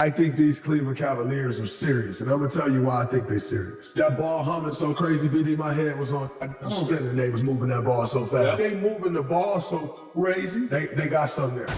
I think these Cleveland Cavaliers are serious, and I'm gonna tell you why I think they're serious. That ball humming so crazy, BD, my head was on spinning. They was moving that ball so fast. They moving the ball so crazy. They got something there.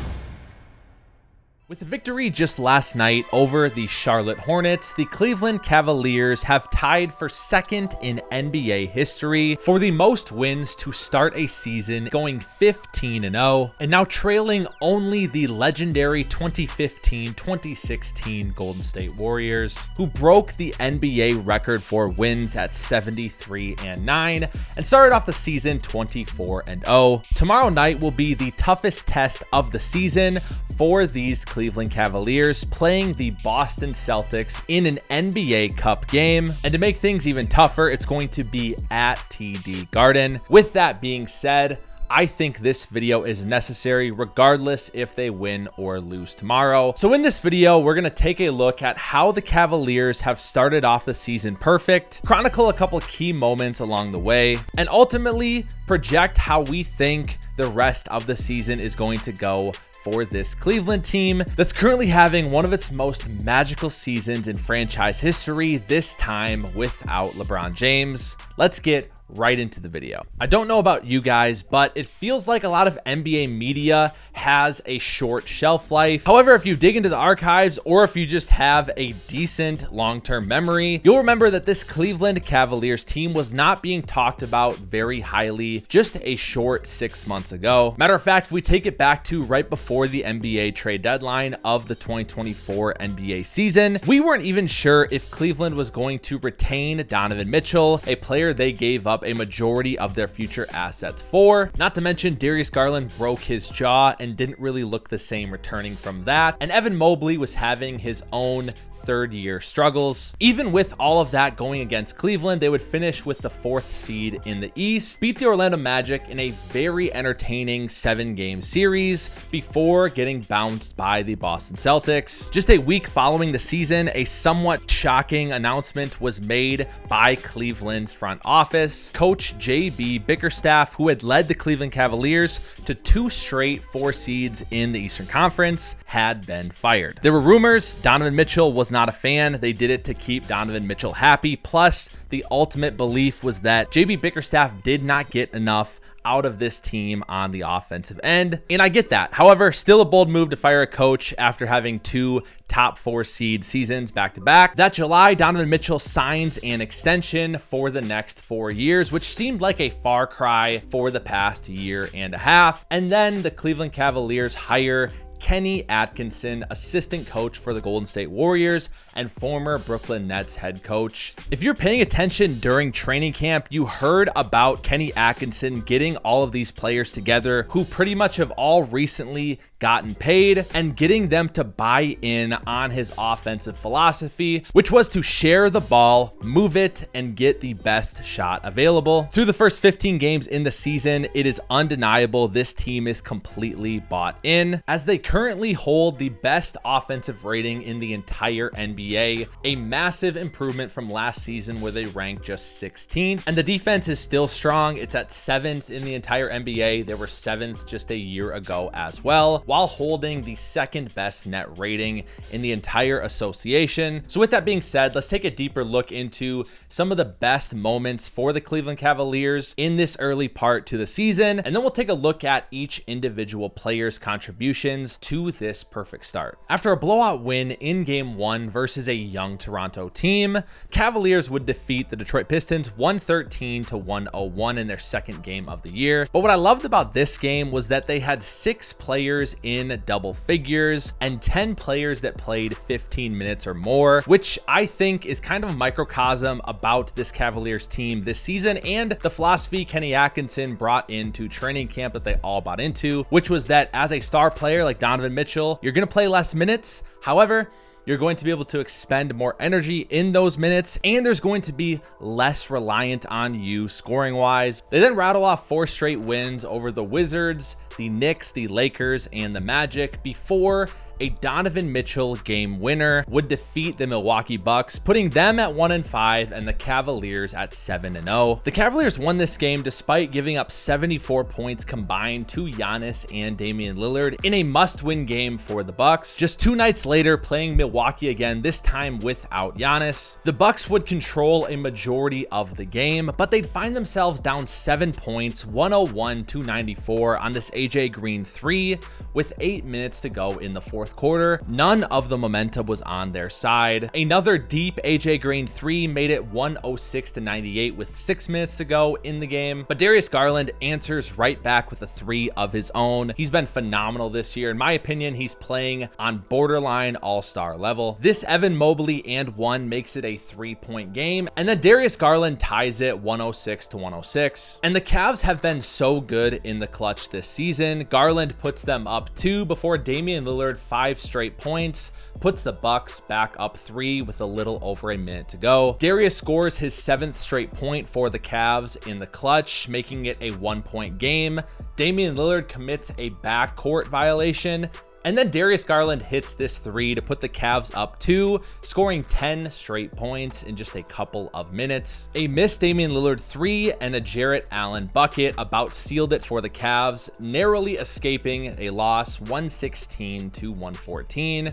With the victory just last night over the Charlotte Hornets, the Cleveland Cavaliers have tied for second in NBA history for the most wins to start a season, going 15-0, and now trailing only the legendary 2015-2016 Golden State Warriors, who broke the NBA record for wins at 73-9 and started off the season 24-0. Tomorrow night will be the toughest test of the season for these Cleveland Cavaliers, playing the Boston Celtics in an NBA Cup game. And to make things even tougher, it's going to be at TD Garden. With that being said, I think this video is necessary regardless if they win or lose tomorrow. So in this video, we're going to take a look at how the Cavaliers have started off the season perfect, chronicle a couple key moments along the way, and ultimately project how we think the rest of the season is going to go for this Cleveland team that's currently having one of its most magical seasons in franchise history, this time without LeBron James. Let's get right into the video. I don't know about you guys, but it feels like a lot of NBA media has a short shelf life. However, if you dig into the archives or if you just have a decent long-term memory, you'll remember that this Cleveland Cavaliers team was not being talked about very highly just a short 6 months ago. Matter of fact, if we take it back to right before the NBA trade deadline of the 2024 NBA season, we weren't even sure if Cleveland was going to retain Donovan Mitchell, a player they gave up a majority of their future assets for. Not to mention Darius Garland broke his jaw and didn't really look the same returning from that, and Evan Mobley was having his own third-year struggles. Even with all of that going against Cleveland, they would finish with the 4th seed in the East, beat the Orlando Magic in a very entertaining 7-game series before getting bounced by the Boston Celtics. Just a week following the season, a somewhat shocking announcement was made by Cleveland's front office. Coach JB Bickerstaff, who had led the Cleveland Cavaliers to 2 straight 4 seeds in the Eastern Conference, had been fired. There were rumors Donovan Mitchell was not a fan. They did it to keep Donovan Mitchell happy. Plus, the ultimate belief was that JB Bickerstaff did not get enough out of this team on the offensive end. And I get that. However, still a bold move to fire a coach after having 2 top 4 seed seasons back to back. That July, Donovan Mitchell signs an extension for the next 4 years, which seemed like a far cry for the past year and a half. And then the Cleveland Cavaliers hire Kenny Atkinson, assistant coach for the Golden State Warriors and former Brooklyn Nets head coach. If you're paying attention during training camp, you heard about Kenny Atkinson getting all of these players together who pretty much have all recently gotten paid and getting them to buy in on his offensive philosophy, which was to share the ball, move it, and get the best shot available. Through the first 15 games in the season, it is undeniable this team is completely bought in, as they currently hold the best offensive rating in the entire NBA, a massive improvement from last season where they ranked just 16th. And the defense is still strong. It's at 7th in the entire NBA. They were 7th just a year ago as well, while holding the 2nd best net rating in the entire association. So with that being said, let's take a deeper look into some of the best moments for the Cleveland Cavaliers in this early part to the season, and then we'll take a look at each individual player's contributions to this perfect start. After a blowout win in Game 1 versus a young Toronto team, Cavaliers would defeat the Detroit Pistons 113-101 in their 2nd game of the year. But what I loved about this game was that they had 6 players in double figures and 10 players that played 15 minutes or more, which I think is kind of a microcosm about this Cavaliers team this season and the philosophy Kenny Atkinson brought into training camp that they all bought into, which was that as a star player like Donovan Mitchell, you're going to play less minutes. However, you're going to be able to expend more energy in those minutes, and there's going to be less reliant on you scoring wise. They then rattle off 4 straight wins over the Wizards, the Knicks, the Lakers, and the Magic before a Donovan Mitchell game winner would defeat the Milwaukee Bucks, putting them at 1-5 and the Cavaliers at 7-0. The Cavaliers won this game despite giving up 74 points combined to Giannis and Damian Lillard in a must-win game for the Bucks. Just 2 nights later, playing Milwaukee Milwaukee again, this time without Giannis. The Bucks would control a majority of the game, but they'd find themselves down 7 points, 101-94 on this AJ Green 3 with 8 minutes to go in the fourth quarter. None of the momentum was on their side. Another deep AJ Green 3 made it 106-98 with 6 minutes to go in the game, but Darius Garland answers right back with a 3 of his own. He's been phenomenal this year. In my opinion, he's playing on borderline all-star level. This Evan Mobley and 1 makes it a 3-point game, and then Darius Garland ties it 106-106. And the Cavs have been so good in the clutch this season. Garland puts them up 2 before Damian Lillard 5 straight points, puts the Bucks back up 3 with a little over a minute to go. Darius scores his 7th straight point for the Cavs in the clutch, making it a 1-point game. Damian Lillard commits a backcourt violation, and then Darius Garland hits this 3 to put the Cavs up 2, scoring 10 straight points in just a couple of minutes. A missed Damian Lillard 3 and a Jarrett Allen bucket about sealed it for the Cavs, narrowly escaping a loss 116-114.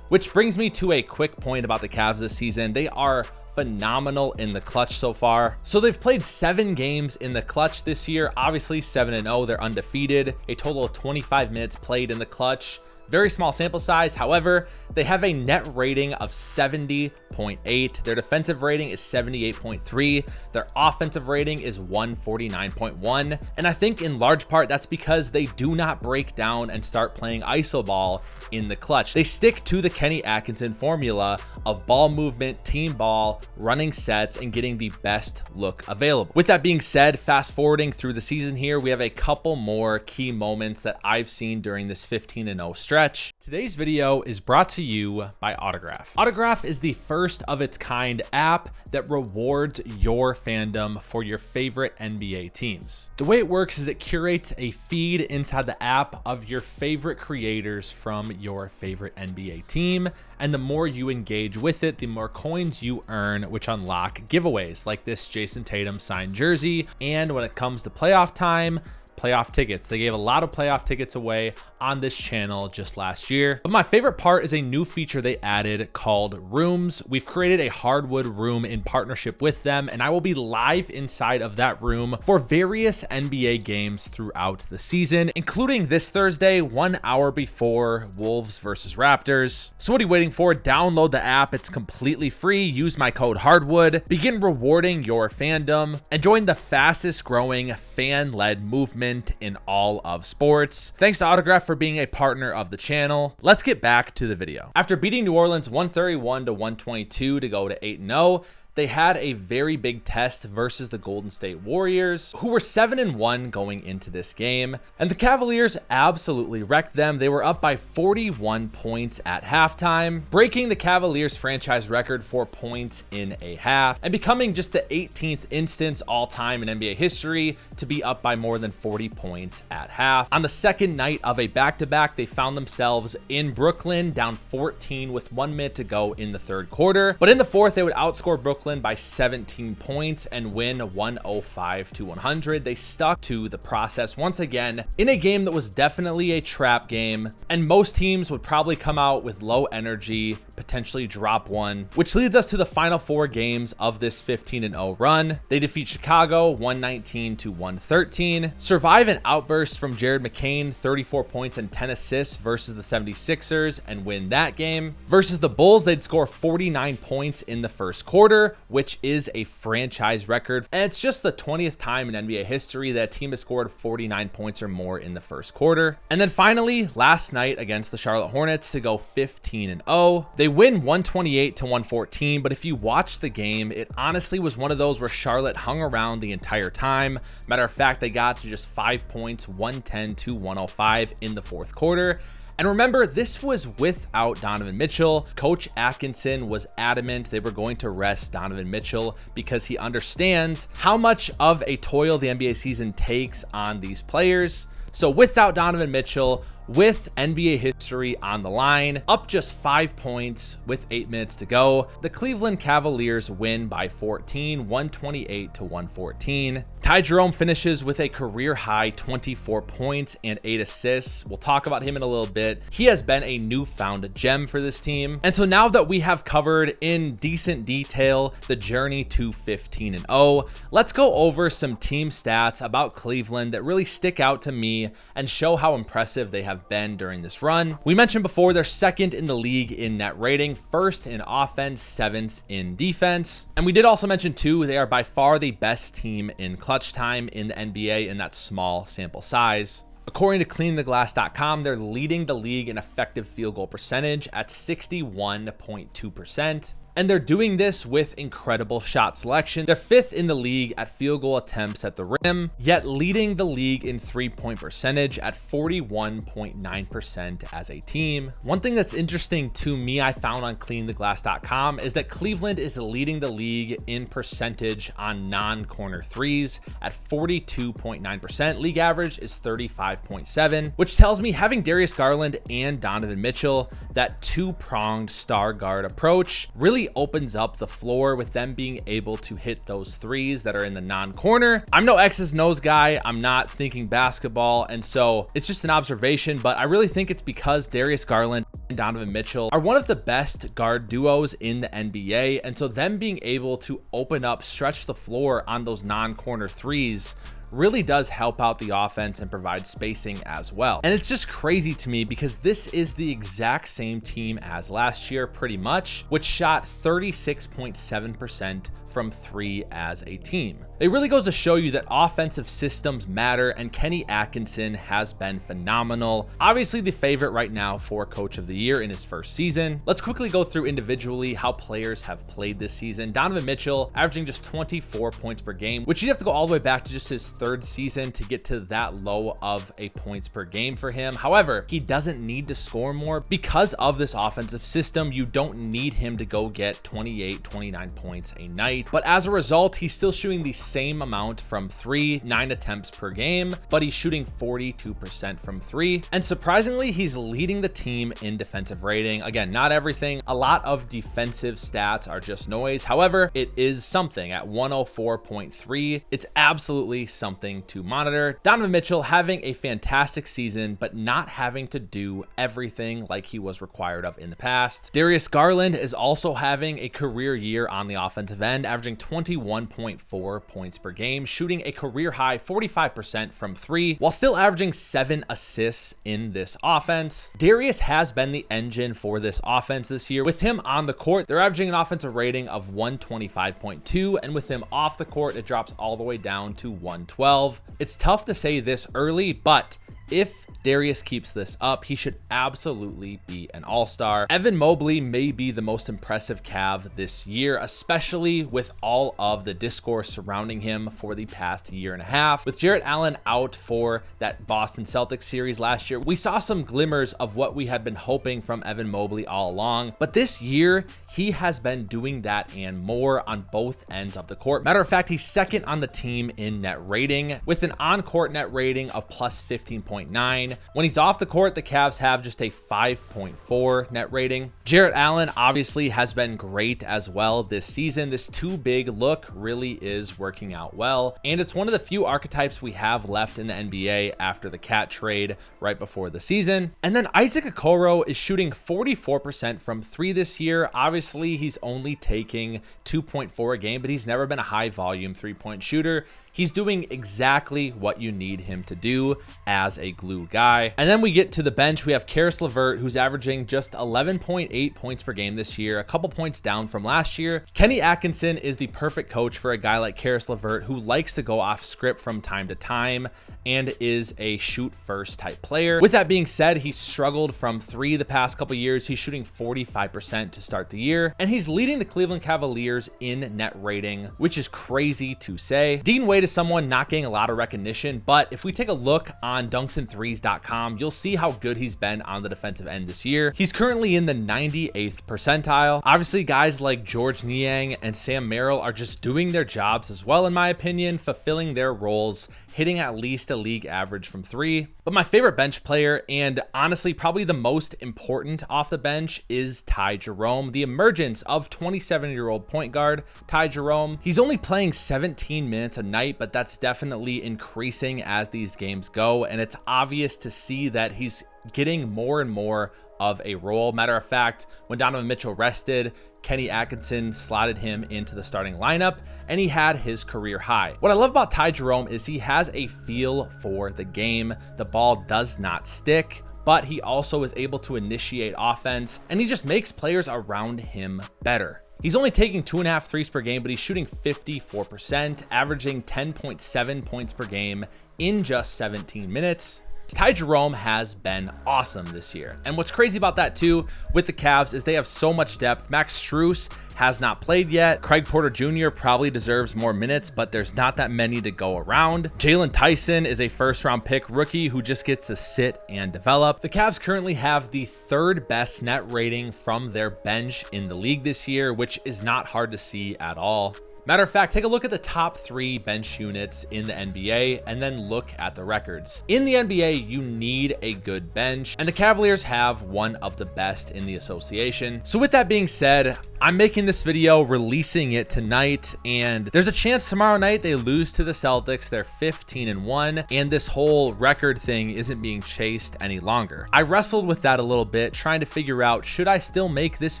Which brings me to a quick point about the Cavs this season. They are phenomenal in the clutch so far. So they've played 7 games in the clutch this year. Obviously 7-0, they're undefeated. A total of 25 minutes played in the clutch. Very small sample size. However, they have a net rating of 70.8. Their defensive rating is 78.3. Their offensive rating is 149.1. And I think in large part that's because they do not break down and start playing iso ball in the clutch. They stick to the Kenny Atkinson formula of ball movement, team ball, running sets, and getting the best look available. With that being said, fast forwarding through the season here, we have a couple more key moments that I've seen during this 15-0 stretch. Today's video is brought to you by Autograph. Autograph is the first of its kind app that rewards your fandom for your favorite NBA teams. The way it works is it curates a feed inside the app of your favorite creators from your favorite NBA team, and the more you engage with it, the more coins you earn, which unlock giveaways like this Jason Tatum signed jersey. And when it comes to playoff time, playoff tickets. They gave a lot of playoff tickets away on this channel just last year. But my favorite part is a new feature they added called Rooms. We've created a Hardwood room in partnership with them, and I will be live inside of that room for various NBA games throughout the season, including this Thursday, 1 hour before Wolves versus Raptors. So what are you waiting for? Download the app. It's completely free. Use my code Hardwood. Begin rewarding your fandom and join the fastest growing fan-led movement in all of sports. Thanks to Autograph for being a partner of the channel. Let's get back to the video. After beating New Orleans 131-122 to go to 8-0, they had a very big test versus the Golden State Warriors, who were 7-1 going into this game. And the Cavaliers absolutely wrecked them. They were up by 41 points at halftime, breaking the Cavaliers franchise record for points in a half and becoming just the 18th instance all time in NBA history to be up by more than 40 points at half. On the second night of a back-to-back, they found themselves in Brooklyn down 14 with 1 minute to go in the third quarter. But in the fourth, they would outscore Brooklyn by 17 points and win 105-100. They stuck to the process once again in a game that was definitely a trap game, and most teams would probably come out with low energy, potentially drop one, which leads us to the final 4 games of this 15-0 run. They defeat Chicago 119-113, survive an outburst from Jared McCain, 34 points and 10 assists versus the 76ers, and win that game. Versus the Bulls, they'd score 49 points in the first quarter, which is a franchise record. And it's just the 20th time in NBA history that a team has scored 49 points or more in the first quarter. And then finally, last night against the Charlotte Hornets to go 15-0. They win 128-114, but if you watch the game, it honestly was one of those where Charlotte hung around the entire time. Matter of fact, they got to just 5 points, 110-105 in the fourth quarter. And remember, this was without Donovan Mitchell. Coach Atkinson was adamant they were going to rest Donovan Mitchell because he understands how much of a toil the NBA season takes on these players. So without Donovan Mitchell, with NBA history on the line, up just 5 points with 8 minutes to go, the Cleveland Cavaliers win by 14, 128-114. Ty Jerome finishes with a career-high 24 points and 8 assists. We'll talk about him in a little bit. He has been a newfound gem for this team. And so now that we have covered in decent detail the journey to 15-0, let's go over some team stats about Cleveland that really stick out to me and show how impressive they have been during this run. We mentioned before they're second in the league in net rating, first in offense, 7th in defense. And we did also mention too, they are by far the best team in clutch time in the NBA in that small sample size. According to cleantheglass.com, they're leading the league in effective field goal percentage at 61.2%. And they're doing this with incredible shot selection. They're 5th in the league at field goal attempts at the rim, yet leading the league in 3-point percentage at 41.9% as a team. One thing that's interesting to me I found on cleantheglass.com is that Cleveland is leading the league in percentage on non-corner threes at 42.9%. League average is 35.7, which tells me having Darius Garland and Donovan Mitchell, that two-pronged star guard approach, really opens up the floor with them being able to hit those threes that are in the non-corner. I'm no X's and O's guy. I'm not thinking basketball. And so it's just an observation, but I really think it's because Darius Garland and Donovan Mitchell are one of the best guard duos in the NBA. And so them being able to open up, stretch the floor on those non-corner threes really does help out the offense and provide spacing as well. And it's just crazy to me because this is the exact same team as last year pretty much, which shot 36.7% from 3 as a team. It really goes to show you that offensive systems matter, and Kenny Atkinson has been phenomenal. Obviously the favorite right now for Coach of the Year in his first season. Let's quickly go through individually how players have played this season. Donovan Mitchell averaging just 24 points per game, which you'd have to go all the way back to just his 3rd season to get to that low of a points per game for him. However, he doesn't need to score more because of this offensive system. You don't need him to go get 28, 29 points a night. But as a result, he's still shooting the same amount from 3, 9 attempts per game, but he's shooting 42% from 3. And surprisingly, he's leading the team in defensive rating. Again, not everything. A lot of defensive stats are just noise. However, it is something at 104.3. It's absolutely something to monitor. Donovan Mitchell having a fantastic season, but not having to do everything like he was required of in the past. Darius Garland is also having a career year on the offensive end, averaging 21.4 points per game, shooting a career high 45% from 3, while still averaging 7 assists in this offense. Darius has been the engine for this offense this year. With him on the court, they're averaging an offensive rating of 125.2, and with him off the court, it drops all the way down to 112. It's tough to say this early, but if Darius keeps this up, he should absolutely be an all-star. Evan Mobley may be the most impressive Cav this year, especially with all of the discourse surrounding him for the past year and a half. With Jarrett Allen out for that Boston Celtics series last year, we saw some glimmers of what we had been hoping from Evan Mobley all along. But this year, he has been doing that and more on both ends of the court. Matter of fact, he's 2nd on the team in net rating with an on-court net rating of plus 15.9. When he's off the court, the Cavs have just a 5.4 net rating. Jarrett Allen obviously has been great as well this season. This too big look really is working out well, and it's one of the few archetypes we have left in the NBA after the Cat trade right before the season. And then Isaac Okoro is shooting 44% from 3 this year. Obviously, he's only taking 2.4 a game, but he's never been a high volume 3-point shooter. He's doing exactly what you need him to do as a glue guy. And then we get to the bench. We have Karis LeVert, who's averaging just 11.8 points per game this year, a couple points down from last year. Kenny Atkinson is the perfect coach for a guy like Karis LeVert, who likes to go off script from time to time and is a shoot first type player. With that being said, he struggled from 3 the past couple years. He's shooting 45% to start the year, and he's leading the Cleveland Cavaliers in net rating, which is crazy to say. Dean Wade is someone not getting a lot of recognition, but if we take a look on dunksandthrees.com, you'll see how good he's been on the defensive end this year. He's currently in the 98th percentile. Obviously, guys like George Niang and Sam Merrill are just doing their jobs as well, in my opinion, fulfilling their roles, hitting at least a league average from 3. But my favorite bench player, and honestly probably the most important off the bench, is Ty Jerome, the emergence of 27-year-old point guard Ty Jerome. He's only playing 17 minutes a night, but that's definitely increasing as these games go, and it's obvious to see that he's getting more and more of a role. Matter of fact, when Donovan Mitchell rested, Kenny Atkinson slotted him into the starting lineup, and he had his career high. What I love about Ty Jerome is he has a feel for the game. The ball does not stick, but he also is able to initiate offense, and he just makes players around him better. He's only taking 2.5 threes per game, but he's shooting 54%, averaging 10.7 points per game in just 17 minutes. Ty Jerome has been awesome this year. And what's crazy about that too with the Cavs is they have so much depth. Max Strus has not played yet. Craig Porter Jr. probably deserves more minutes, but there's not that many to go around. Jalen Tyson is a first-round pick rookie who just gets to sit and develop. The Cavs currently have the 3rd best net rating from their bench in the league this year, which is not hard to see at all. Matter of fact, take a look at the top 3 bench units in the NBA and then look at the records. In the NBA, you need a good bench, and the Cavaliers have one of the best in the association. So with that being said, I'm making this video, releasing it tonight, and there's a chance tomorrow night they lose to the Celtics. They're 15-1, and this whole record thing isn't being chased any longer. I wrestled with that a little bit, trying to figure out, should I still make this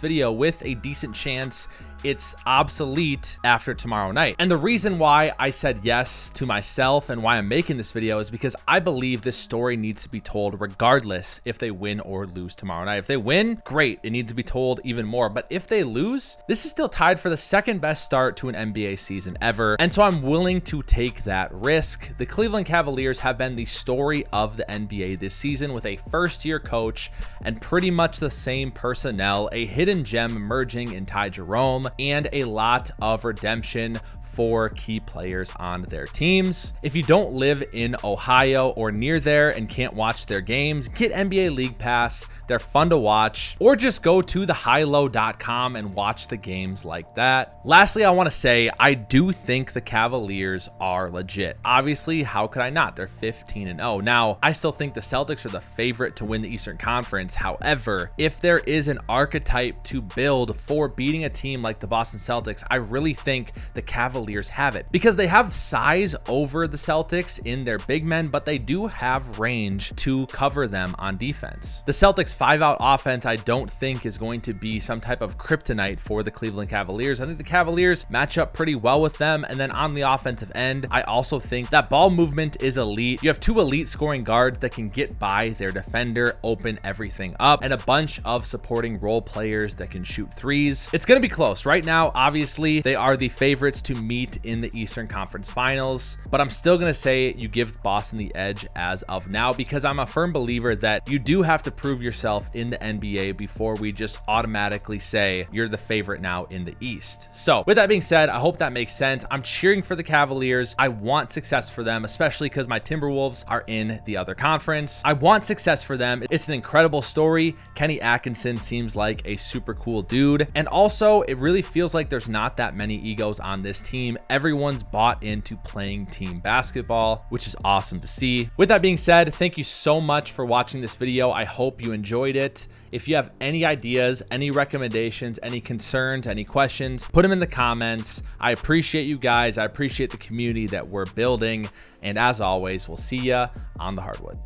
video with a decent chance it's obsolete after tomorrow night? And the reason why I said yes to myself and why I'm making this video is because I believe this story needs to be told regardless if they win or lose tomorrow night. If they win, great, it needs to be told even more. But if they lose, this is still tied for the 2nd best start to an NBA season ever. And so I'm willing to take that risk. The Cleveland Cavaliers have been the story of the NBA this season with a first-year coach and pretty much the same personnel, a hidden gem emerging in Ty Jerome, and a lot of redemption for key players on their teams. If you don't live in Ohio or near there and can't watch their games, get NBA League Pass. They're fun to watch, or just go to thehighlow.com and watch the games like that. Lastly, I want to say I do think the Cavaliers are legit. Obviously, how could I not? They're 15-0. Now, I still think the Celtics are the favorite to win the Eastern Conference. However, if there is an archetype to build for beating a team like the Boston Celtics, I really think the Cavaliers have it, because they have size over the Celtics in their big men, but they do have range to cover them on defense. The Celtics 5-out offense, I don't think is going to be some type of kryptonite for the Cleveland Cavaliers. I think the Cavaliers match up pretty well with them. And then on the offensive end, I also think that ball movement is elite. You have 2 elite scoring guards that can get by their defender, open everything up, and a bunch of supporting role players that can shoot threes. It's going to be close. Right now, obviously, they are the favorites to meet in the Eastern Conference Finals, but I'm still going to say you give Boston the edge as of now, because I'm a firm believer that you do have to prove yourself in the NBA before we just automatically say you're the favorite now in the East. So with that being said, I hope that makes sense. I'm cheering for the Cavaliers. I want success for them, especially because my Timberwolves are in the other conference. I want success for them. It's an incredible story. Kenny Atkinson seems like a super cool dude. And also, it really feels like there's not that many egos on this team. Everyone's bought into playing team basketball, which is awesome to see. With that being said, thank you so much for watching this video. I hope you enjoyed it. If you have any ideas, any recommendations, any concerns, any questions, put them in the comments. I appreciate you guys. I appreciate the community that we're building. And as always, we'll see ya on the hardwood.